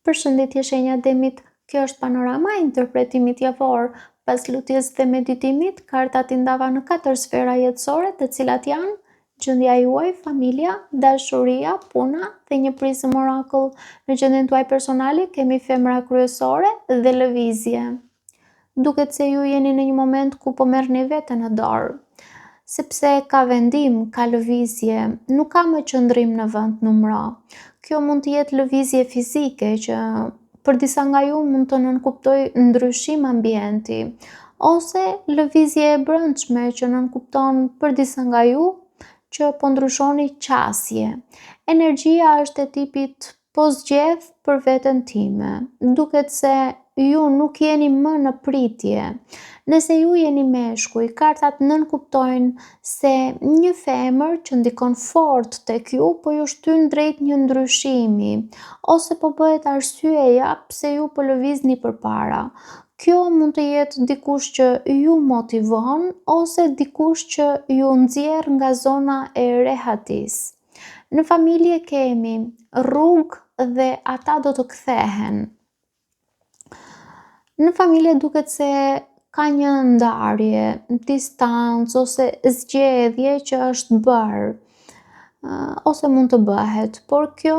Përshëndetje shenja demit, kjo është panorama e interpretimit javor. Pas lutjes dhe meditimit, kartat i ndava në 4 sfera jetësore, të cilat janë gjendja juaj, familja, dashuria, puna dhe një prizëm orakull. Në gjendjen tuaj personale kemi femra kryesore dhe lëvizje. Duket se ju jeni në një moment ku po merrni veten në dorë, sepse ka vendim, ka lëvizje, nuk ka më qëndrim në vend numra. Kjo mund të jetë lëvizje fizike që për disa nga ju mund të nënkuptoj ndryshim ambienti, ose lëvizje e brendshme që nënkupton për disa nga ju që po ndryshoni qasje. Energjia është e tipit po zgjedh për veten time. Duket se ju nuk jeni më në pritje. Nëse ju jeni meshkuj, kartat nënkuptojnë se një femër që ndikon fort tek ju po ju shtyn drejt një ndryshimi, ose po bëhet arsyeja pse ju po lëvizni përpara. Kjo mund të jetë dikush që ju motivon ose dikush që ju nxjerr nga zona e rehatis. Në familje kemi rrugë dhe ata do të kthehen. Në familje duket se ka një ndarje, distancë ose zgjedhje që është bërë, ose mund të bëhet, por kjo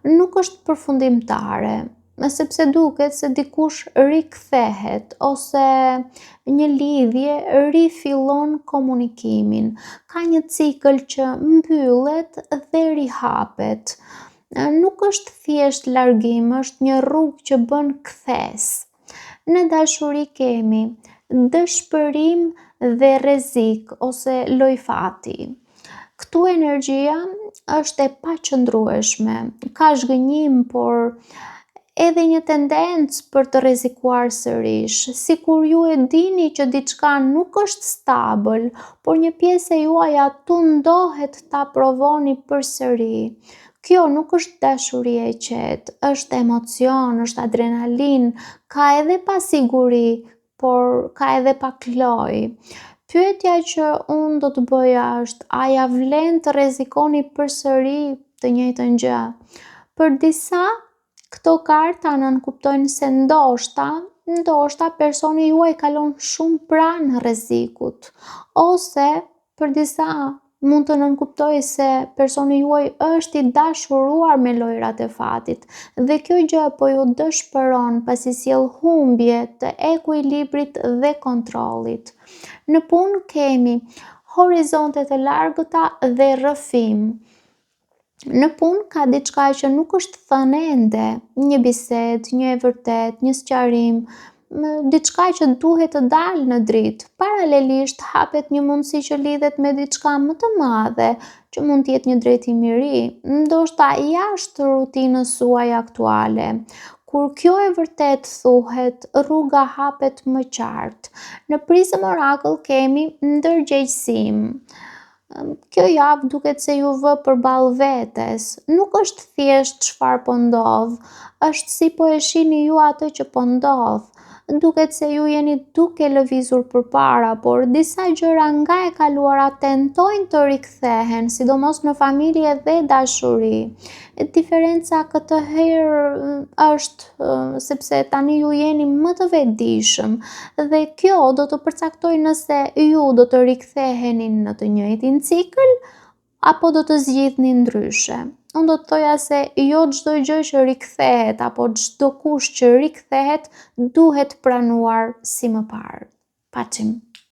nuk është përfundimtare, sepse duket se dikush rikthehet ose një lidhje rifillon komunikimin. Ka një cikël që mbyllet dhe rihapet. Nuk është thjesht largim, është një rrugë që bën kthes. Në dashuri kemi dëshpërim dhe rrezik ose lojfati. Këtu energjia është e paqëndrueshme, ka zhgënjim, por edhe një tendencë për të rrezikuar sërish, sikur ju e dini që diçka nuk është stabël, por një pjesë e juaj atu ndohet ta provoni përsëri. Kjo nuk është dashuri e qetë, është emocion, është adrenalin, ka edhe pasiguri, por ka edhe pak lojë. Pyetja që unë do të bëja është, a ja vlen të rrezikoni përsëri të njëjtën gjë? Për disa, këto karta nënkuptojnë se ndoshta personi juaj kalon shumë pranë rrezikut, ose për disa mund të nënkuptojë se personi juaj është i dashuruar me lojrat e fatit dhe kjo gjë po ju dëshpëron pasi sjell humbje të ekuilibrit dhe kontrollit. Në punë kemi horizonte të largëta dhe rrëfim. Në punë ka diçka që nuk është thënë ende, një bisedë, një e vërtet, një sqarim, diçka që duhet të dalë në dritë. Paralelisht hapet një mundësi që lidhet me diçka më të madhe, që mund të jetë një drejtim i ri, ndoshta jashtë rutinës suaj aktuale. Kur kjo e vërtet thuhet, rruga hapet më qartë. Në prizëm orakull kemi ndërgjegjësim. Kjo javë duket se ju vë përballë vetes, nuk është thjesht çfarë po ndodh, është si po e shihni ju atë që po ndodh. Duket se ju jeni duke lëvizur përpara, por disa gjëra nga e kaluara tentojnë të rikthehen, sidomos në familje dhe dashuri. Diferenca këtë herë është sepse tani ju jeni më të vetëdijshëm dhe kjo do të përcaktojë nëse ju do të riktheheni në të njëjtin cikël apo do të zgjidhni ndryshe. Unë do të thoja se jo çdo gjë që rikthehet apo çdo kush që rikthehet duhet pranuar si më parë. Paçim.